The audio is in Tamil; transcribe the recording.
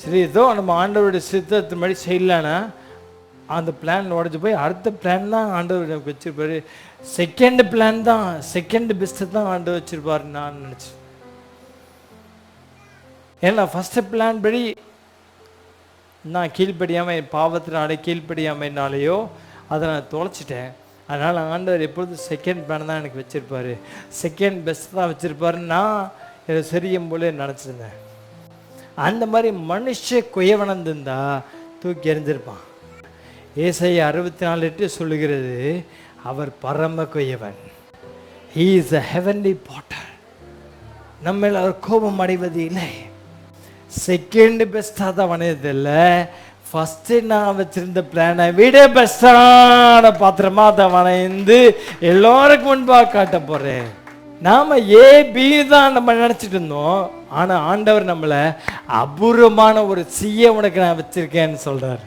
சரி, ஏதோ நம்ம ஆண்டவருடைய சித்தத்து மாதிரி செய்யலான்னா அந்த பிளான் உடஞ்சி போய் அடுத்த பிளான் தான் ஆண்டவர் எனக்கு வச்சிருப்பாரு. செகண்ட் பிளான் தான், செகண்ட் பெஸ்ட்டு தான் ஆண்டவர் வச்சிருப்பாரு நான் நினச்சேன். ஏன்னா ஃபஸ்ட்டு பிளான் படி நான் கீழ்ப்படியாமல், பாவத்தினாலே கீழ்ப்படியாமைனாலேயோ அதை நான் தொலைச்சிட்டேன். அதனால் ஆண்டவர் எப்பொழுதும் செகண்ட் பிளான் தான் எனக்கு வச்சுருப்பார், செகண்ட் பெஸ்ட் தான் வச்சுருப்பாருன்னு நான் இதை செய்யும் போல நினச்சிருந்தேன். அந்த மாதிரி மனுஷ குயவனந்திருந்தா தூக்கி எறிஞ்சிருப்பான். ஏசாயா 64:8 சொல்லுகிறது, அவர் பரம குயவன். He is a heavenly potter. நம்ம அவர் கோபம் அடைவது இல்லை. செகண்ட் பெஸ்ட்டாக தான் வணையதில்லை, ஃபஸ்ட்டு நான் வச்சுருந்த பிளானை விட பெஸ்டான பாத்திரமா அதை வணைந்து எல்லோருக்கும் முன்பாக காட்ட போகிறேன். நாம் ஏபி தான் நம்ம நினச்சிட்டு இருந்தோம். ஆனால் ஆண்டவர் நம்மளை அபூர்வமான ஒரு உனக்கு நான் வச்சுருக்கேன்னு சொல்கிறார்.